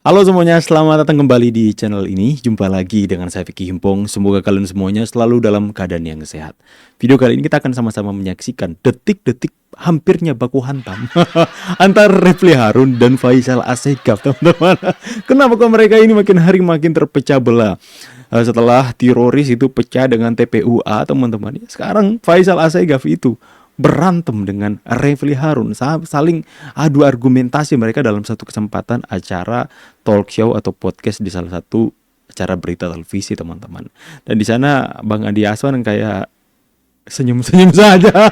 Halo semuanya, selamat datang kembali di channel ini. Jumpa lagi dengan saya Vicky Himpong. Semoga kalian semuanya selalu dalam keadaan yang sehat. Video kali ini kita akan sama-sama menyaksikan detik-detik hampirnya baku hantam antara Refly Harun dan Faisal Assegaf, teman-teman. Kenapa kok mereka ini makin hari makin terpecah belah? Setelah teroris itu pecah dengan TPUA, teman-teman. Sekarang Faisal Assegaf itu berantem dengan Refly Harun, saling adu argumentasi mereka dalam satu kesempatan acara talk show atau podcast di salah satu acara berita televisi, teman-teman. Dan di sana Bang Andi Aswan kayak senyum-senyum saja.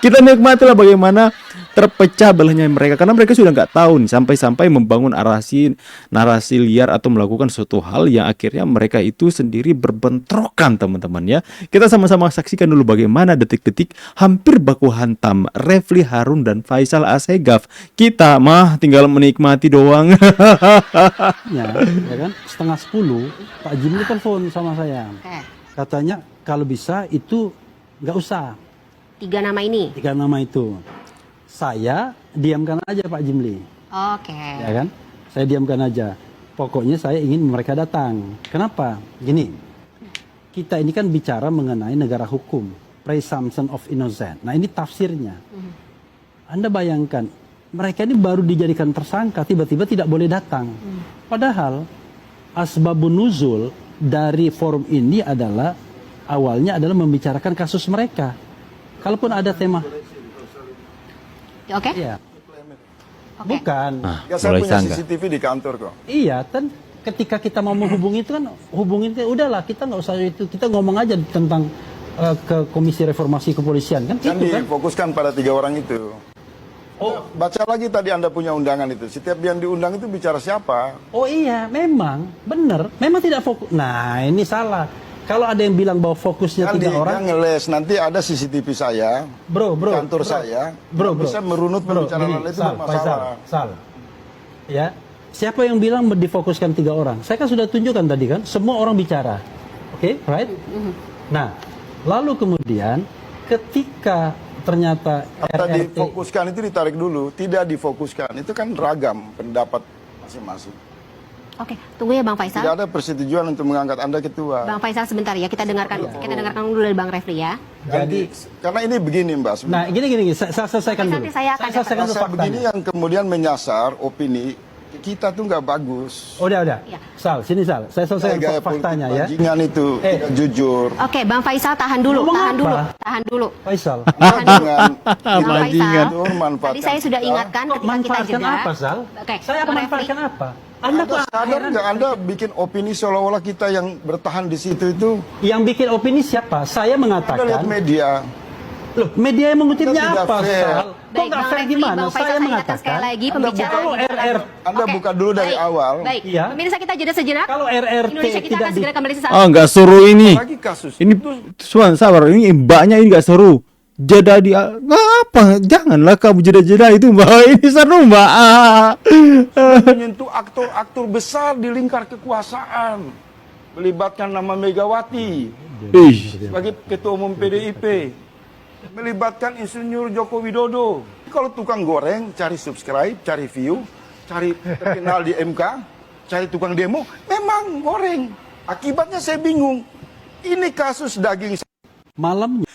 Kita nikmatilah bagaimana terpecah belahnya mereka, karena mereka sudah nggak tahu nih, sampai-sampai membangun narasi liar atau melakukan suatu hal yang akhirnya mereka itu sendiri berbentrokan, teman-teman ya. Kita sama-sama saksikan dulu bagaimana detik-detik hampir baku hantam Refly Harun dan Faisal Assegaf. Kita mah tinggal menikmati doang. Ya kan, 9:30 Pak Jimli telepon sama saya. Katanya kalau bisa itu nggak usah. Tiga nama itu. Saya diamkan aja Pak Jimli. Oke. Ya kan? Saya diamkan aja. Pokoknya saya ingin mereka datang. Kenapa? Gini. Kita ini kan bicara mengenai negara hukum, presumption of innocence. Nah, ini tafsirnya. Anda bayangkan, mereka ini baru dijadikan tersangka, tiba-tiba tidak boleh datang. Padahal asbabun nuzul dari forum ini awalnya adalah membicarakan kasus mereka. Kalaupun ada tema, Oke. iya, Oke. bukan. Ya, saya punya CCTV di kantor kok. Iya, kan ketika kita mau menghubungi itu kan hubungin, udahlah kita nggak usah itu, kita ngomong aja tentang ke Komisi Reformasi Kepolisian kan. Jangan Itu kan. difokuskan pada 3 orang itu. Oh, Baca lagi tadi Anda punya undangan itu. Setiap yang diundang itu bicara siapa? oh iya, memang benar, memang tidak fokus. Nah, ini salah. Kalau ada yang bilang bahwa fokusnya Kan 3 orang, ngeles. Nanti ada CCTV saya, bro, kantor saya, bro, bisa merunut pembicaraan gini, itu bermasalah. Sal. Ya, siapa yang bilang difokuskan 3 orang? Saya kan sudah tunjukkan tadi kan, semua orang bicara, oke, right? Nah, lalu kemudian ketika ternyata RRT Difokuskan itu ditarik dulu, tidak difokuskan. Itu kan ragam pendapat masing-masing. Oke, tunggu ya Bang Faisal. Tidak ada persetujuan untuk mengangkat Anda ketua. Bang Faisal sebentar ya, kita dengarkan dulu dari Bang Refly ya. jadi, Karena ini begini, Mbak. nah gini, saya selesaikan dulu. Nanti saya akan selesaikan dulu Masa begini faktanya. yang kemudian menyasar opini kita tuh nggak bagus. Udah. Ya. Saya selesaikan Gaya faktanya politik ya. bajingan itu tidak jujur. Oke, Bang Faisal tahan dulu, Ngomong tahan apa? dulu. Faisal, Dengan Bang Faisal, itu memanfaatkan tadi saya sudah kita. ingatkan ketika kita manfaatkan jeda. apa, Sal? Oke, Saya Bang Refly. memanfaatkan apa? Anda kok sadar heran? nggak Anda bikin opini seolah-olah kita yang bertahan di situ itu? Yang bikin opini siapa? Saya Anda lihat mengatakan. media. Loh, media yang mengutipnya Anda tidak apa, fair. Sal? Kok Baik, nggak Bang fair Refly, gimana? Bang Faisal, Saya ingatkan mengatakan. sekali lagi Anda pembicaraan. kalau RR Anda Oke, buka dulu dari baik, awal. Baik, Iya. pemirsa kita jeda sejenak. Kalau RRT Indonesia kita tidak akan segera kembali sesaat. Ah, nggak seru ini. Lagi kasus. Ini Swan, sabar, ini mbaknya ini nggak seru. Jeda di apa? Janganlah kamu jeda-jeda itu, Mbak. Ini seru, Mbak. Menyentuh aktor-aktor besar di lingkar kekuasaan, melibatkan nama Megawati Ih, sebagai ketua umum PDIP, melibatkan Insinyur Joko Widodo. Kalau tukang goreng cari subscribe, cari view, cari terkenal di MK, cari tukang demo, memang goreng. Akibatnya saya bingung. Ini kasus daging. malamnya.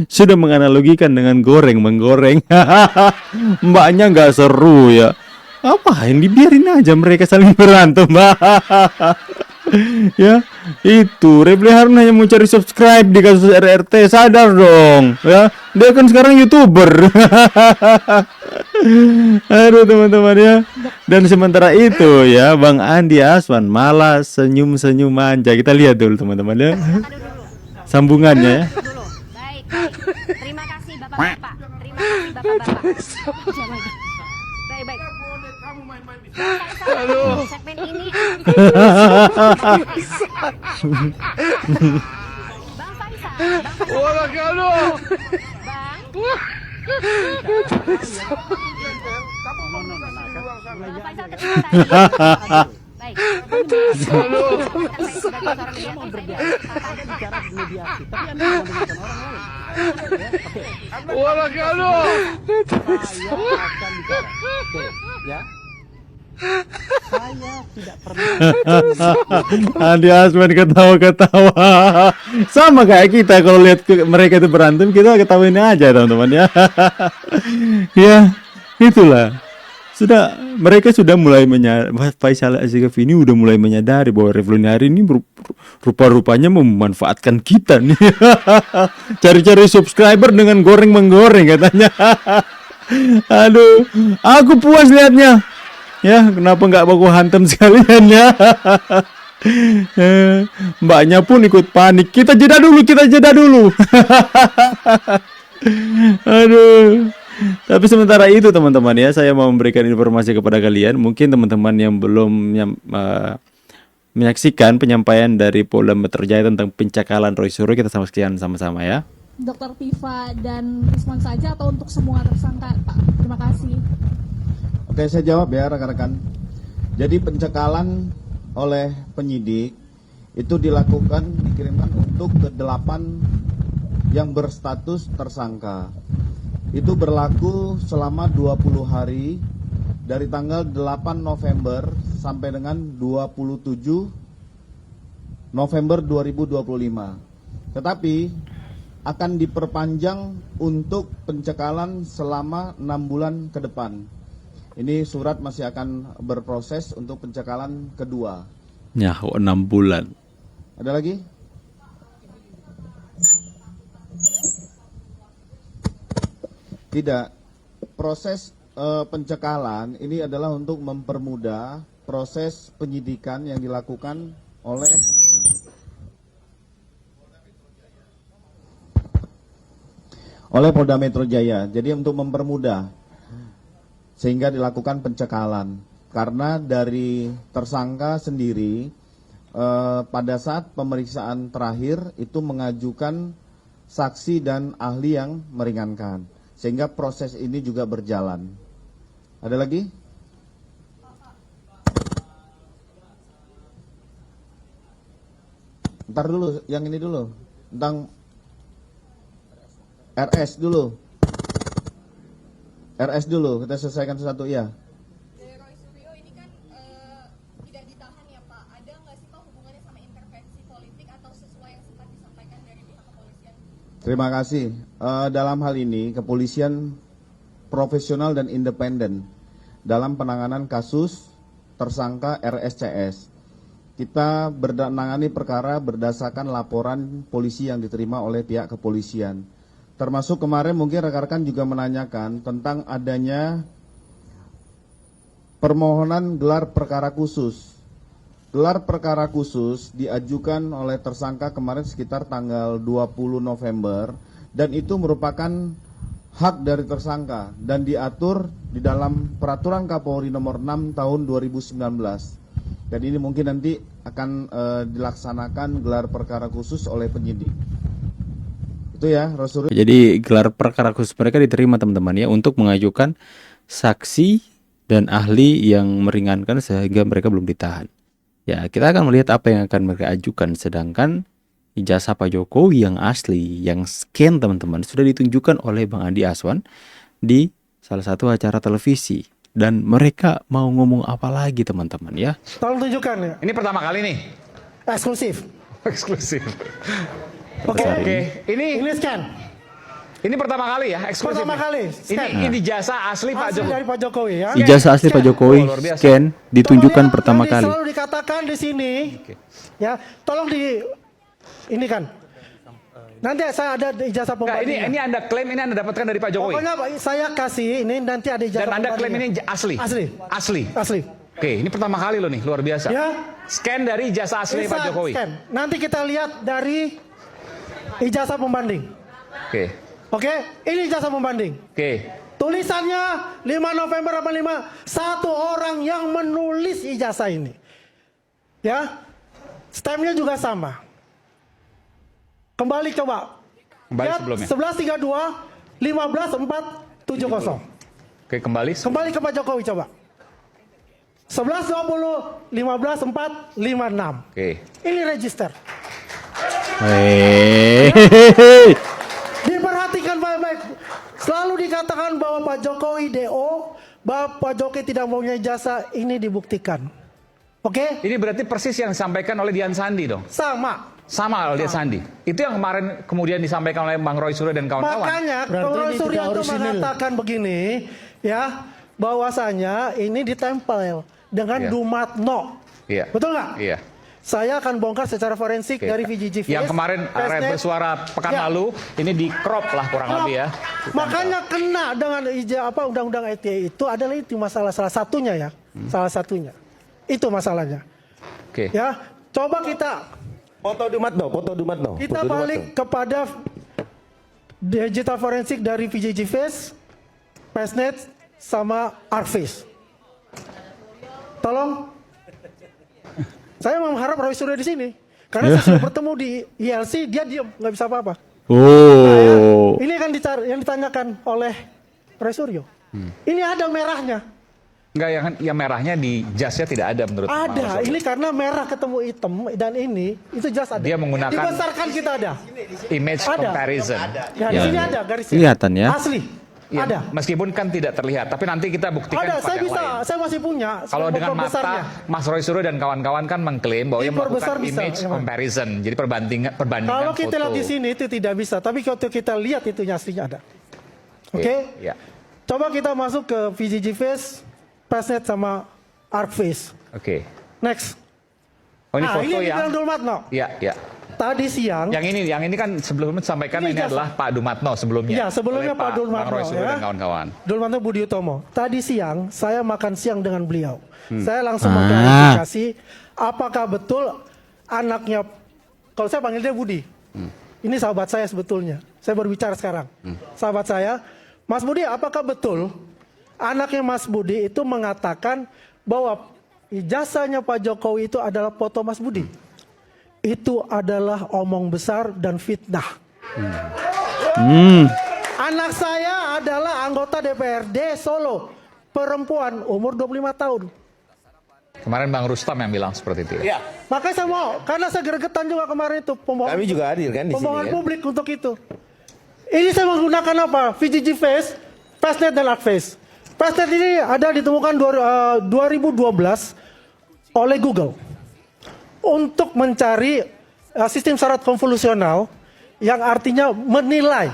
sudah menganalogikan dengan menggoreng. Mbaknya nggak seru ya. Apain, dibiarin aja mereka saling berantem, Mbak. Ya, itu Refly Harun hanya mau cari subscribe di kasus RRT, sadar dong ya. Dia kan sekarang YouTuber. Aduh teman-teman ya. Dan sementara itu ya, Bang Andi Aswan malah senyum-senyum manja. Kita lihat dulu teman-teman ya. Sambungannya ya. Dulu. Baik. Terima kasih Bapak-bapak. Terima kasih Bapak-bapak. Baik. Aduh. Segmen ini Bang Faisal. Bang Faisal terima. Baik. Saya mau berbicara. Anda bicara mediasi, tapi Anda menggunakan orang lain. Saya akan bicara. Oke, ya. Saya tidak pernah. Andi Aswan ketawa-ketawa. Sama kayak kita kalau lihat mereka itu berantem, kita ketawain aja teman-teman ya. Ya, itulah. Mereka sudah mulai Faisal Asgaf ini udah mulai menyadari bahwa Revolusi ini rupa-rupanya memanfaatkan kita nih. Cari-cari subscriber dengan goreng-menggoreng katanya. Aduh, aku puas lihatnya. Ya, kenapa nggak baku hantam sekalian ya? Mbaknya pun ikut panik. Kita jeda dulu. Aduh. Tapi sementara itu teman-teman ya, saya mau memberikan informasi kepada kalian. Mungkin teman-teman yang belum menyaksikan penyampaian dari Polda Metro Jaya tentang pencekalan Roy Suryo, kita sama-sama ya. Dr. Piva dan Risman saja atau untuk semua tersangka, Pak? Terima kasih. Oke, saya jawab ya rekan-rekan. Jadi pencekalan oleh penyidik itu dikirimkan untuk ke-8 yang berstatus tersangka. Itu berlaku selama 20 hari dari tanggal 8 November sampai dengan 27 November 2025. Tetapi akan diperpanjang untuk pencekalan selama 6 bulan ke depan. Ini surat masih akan berproses untuk pencekalan kedua. Ya, 6 bulan. Ada lagi? Tidak. Proses pencekalan ini adalah untuk mempermudah proses penyidikan yang dilakukan oleh Polda Metro Jaya. Jadi untuk mempermudah sehingga dilakukan pencekalan. Karena dari tersangka sendiri pada saat pemeriksaan terakhir itu mengajukan saksi dan ahli yang meringankan. Sehingga proses ini juga berjalan. Ada lagi? Ntar dulu, yang ini dulu. Tentang RS dulu. RS dulu, kita selesaikan satu ya. Roy Suryo ini kan tidak ditahan ya Pak. Ada nggak sih Pak hubungannya sama intervensi politik atau sesuai yang sempat disampaikan dari pihak kepolisian? Terima kasih. Dalam hal ini, kepolisian profesional dan independen dalam penanganan kasus tersangka RSCS. Kita menangani perkara berdasarkan laporan polisi yang diterima oleh pihak kepolisian. Termasuk kemarin mungkin rekan-rekan juga menanyakan tentang adanya permohonan gelar perkara khusus. Gelar perkara khusus diajukan oleh tersangka kemarin sekitar tanggal 20 November dan itu merupakan hak dari tersangka dan diatur di dalam Peraturan Kapolri nomor 6 tahun 2019. Dan ini mungkin nanti akan dilaksanakan gelar perkara khusus oleh penyidik. Itu ya, Rasul. Jadi gelar perkara khusus mereka diterima teman-teman ya untuk mengajukan saksi dan ahli yang meringankan sehingga mereka belum ditahan. Ya, kita akan melihat apa yang akan mereka ajukan. Sedangkan ijazah Pak Jokowi yang asli, yang scan teman-teman, sudah ditunjukkan oleh Bang Andi Aswan di salah satu acara televisi. Dan mereka mau ngomong apa lagi teman-teman ya. Tolong tunjukkan ya. Ini pertama kali nih. Eksklusif. Eksklusif. Oke. Ini scan. Ini pertama kali ya, eksklusif. Pertama kali. Scan. Ini ijazah asli Pak Asli Jokowi. dari Pak Jokowi ya. Ijazah asli Pak Jokowi Oh, luar biasa. scan ditunjukkan Tolong ya, pertama nanti kali. Selalu dikatakan di sini. Ya, tolong ini kan. Nanti saya ada ijazah Enggak, pembanding. ini Anda klaim ini Anda dapatkan dari Pak Jokowi. Pokoknya saya kasih ini nanti ada ijazah. Dan Anda klaim ini pembandingnya. asli. Asli. Asli. Asli. Oke, ini pertama kali loh nih, luar biasa. Ya. Scan dari ijazah asli Ini Pak saya Jokowi. scan. Nanti kita lihat dari ijazah pembanding. Oke. Oke, ini ijazah pembanding. Oke. Tulisannya 5 November 85, satu orang yang menulis ijazah ini. Ya. Stampnya juga sama. Kembali coba. Kembali Lihat, sebelumnya. 11.32, 15.470. Oke, kembali. Kembali ke Pak Jokowi coba. 11.20, 15.456. Oke. Ini register. Hehehe. Diperhatikan baik-baik. Selalu dikatakan bahwa Pak Jokowi DO Bapak Jokowi tidak mempunyai ijazah, ini dibuktikan. Oke? Ini berarti persis yang disampaikan oleh Dian Sandi dong. Sama. Sama oleh Dian Sandi. Itu yang kemarin kemudian disampaikan oleh Bang Roy Suryo dan kawan-kawan. Makanya Bang Roy Suryo itu mengatakan begini, ya, bahwasanya ini ditempel dengan Iya. do not know. Iya. Betul nggak? Iya. Saya akan bongkar secara forensik Oke. dari VGG Face. Yang kemarin Pesnet. bersuara pekan Ya. lalu ini di crop lah kurang Crop. lebih ya. Makanya kena dengan undang-undang ITE itu adalah itu masalah salah satunya ya. Salah satunya. Itu masalahnya. Oke. Ya, coba kita Foto Dumatno. kita balik kepada digital forensik dari VGG Face, Pesnet sama Arface. Tolong. Saya mengharap Roy Suryo di sini. Karena saya sudah bertemu di ILC, dia diam, nggak bisa apa-apa. Oh. Ini kan yang ditanyakan oleh Roy Suryo. Ini ada merahnya. Enggak, yang merahnya di jasnya tidak ada menurut Bang Roy Ada. Suryo. Ini karena merah ketemu hitam dan ini itu jelas ada. Dia menggunakan Dibesarkan kita ada. image Ada. comparison. Ya, di Ya. sini ada garisnya. Kelihatan ya. Asli. Ya, Ada. meskipun kan tidak terlihat, tapi nanti kita buktikan Ada. Saya pakai yang bisa. lain. Saya masih punya. Kalau dengan besarnya. mata, Mas Roy Suryo dan kawan-kawan kan mengklaim bahwa ia Impor melakukan besar bisa, image emang. comparison. Jadi perbandingan Kalau kita foto. lihat di sini itu tidak bisa. Tapi kalau kita lihat itu aslinya ada. Oke? Ya. Coba kita masuk ke VGG Face, Pesnet sama Arcface. Oke. Next. Oh, ini Nah, foto ini yang dibilang Dulmatno. Ya, ya. Tadi siang. Yang ini kan sebelumnya disampaikan Ini ini ijazah. adalah Pak Dumatno sebelumnya. Ya, sebelumnya Oleh Pak Dumatno, Bang Roy Suryo ya. dan kawan-kawan. Dulmanto Budi Utomo. Tadi siang saya makan siang dengan beliau. Saya langsung Ah. mengklarifikasi apakah betul anaknya, kalau saya panggil dia Budi. Ini sahabat saya sebetulnya. Saya berbicara sekarang. Sahabat saya, Mas Budi, apakah betul anaknya Mas Budi itu mengatakan bahwa ijazahnya Pak Jokowi itu adalah foto Mas Budi? Itu adalah omong besar dan fitnah. Anak saya adalah anggota DPRD Solo, perempuan umur 25 tahun. Kemarin Bang Rustam yang bilang seperti itu. Ya. Makanya saya mau, karena saya gregetan juga kemarin itu Kami juga hadir kan di sini pembohongan kan. publik untuk itu. Ini saya menggunakan apa? VGG Face, Pesnet dan Arcface. Pesnet ini ada ditemukan 2012 oleh Google untuk mencari sistem syarat konvolusional yang artinya menilai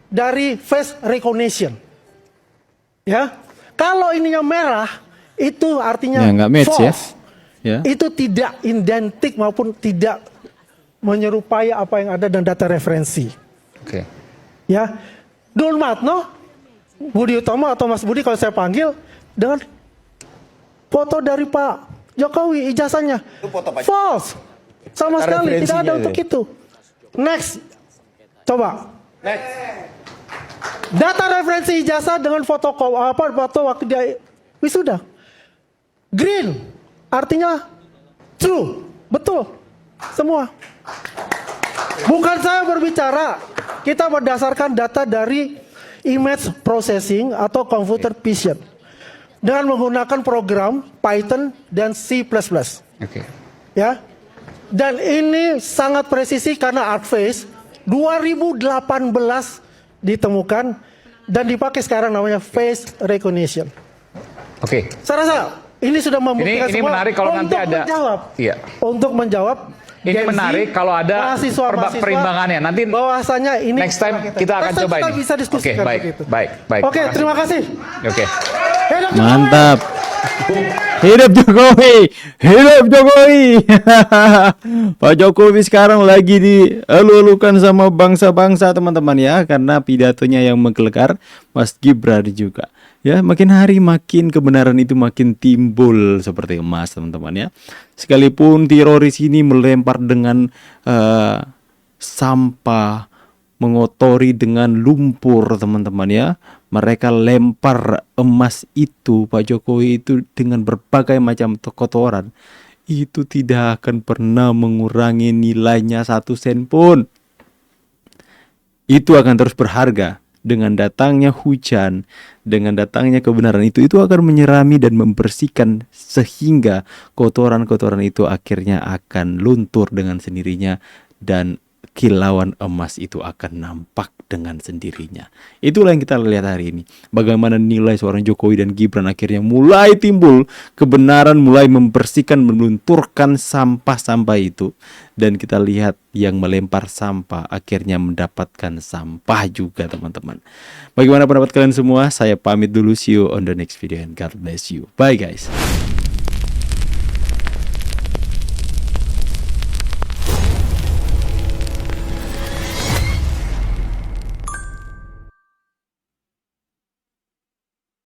dari face recognition. Ya, kalau ininya merah itu artinya Ya, nggak match ya. false. Ya. Itu tidak identik maupun tidak menyerupai apa yang ada dan data referensi. Oke. Ya, Dulmatno, Budi Utomo atau Mas Budi kalau saya panggil dengan foto dari Pak Jokowi ijazahnya false, sama Data sekali tidak ada referensinya untuk ini. itu. Next, coba. Data referensi ijazah dengan foto waktu dia wisuda. Green artinya true, betul, semua. Bukan saya berbicara, kita berdasarkan data dari image processing atau computer vision dengan menggunakan program Python dan C++. Oke. Ya. Dan ini sangat presisi karena Arcface 2018 ditemukan dan dipakai sekarang namanya face recognition. Oke. Saya rasa ini sudah membuktikan Ini semua menarik kalau nanti untuk ada. menjawab. Iya. Untuk menjawab. Ini Gen Z, menarik kalau ada mahasiswa-mahasiswa perimbangannya. Nanti bahwasanya ini next time kita akan coba kita ini. bisa diskusikan Oke, baik, begitu. baik. Oke, terima kasih. Oke. Hidup Jokowi! Mantap. Hidup Jokowi. Hidup Jokowi. Pak Jokowi sekarang lagi dielu-elukan sama bangsa-bangsa teman-teman ya, karena pidatonya yang menggelegar. Mas Gibran juga. Ya, makin hari makin kebenaran itu makin timbul seperti emas teman-teman ya. Sekalipun teroris ini melempar dengan sampah, mengotori dengan lumpur teman-teman ya. Mereka lempar emas itu, Pak Jokowi itu dengan berbagai macam kotoran. Itu tidak akan pernah mengurangi nilainya 1 sen pun. Itu akan terus berharga. Dengan datangnya hujan, dengan datangnya kebenaran itu akan menyerami dan membersihkan sehingga kotoran-kotoran itu akhirnya akan luntur dengan sendirinya dan kilauan emas itu akan nampak dengan sendirinya. Itulah yang kita lihat hari ini. Bagaimana nilai seorang Jokowi dan Gibran akhirnya mulai timbul, kebenaran mulai membersihkan, melunturkan sampah-sampah itu. Dan kita lihat yang melempar sampah akhirnya mendapatkan sampah juga, teman-teman. Bagaimana pendapat kalian semua? Saya pamit dulu, see you on the next video and God bless you. Bye guys.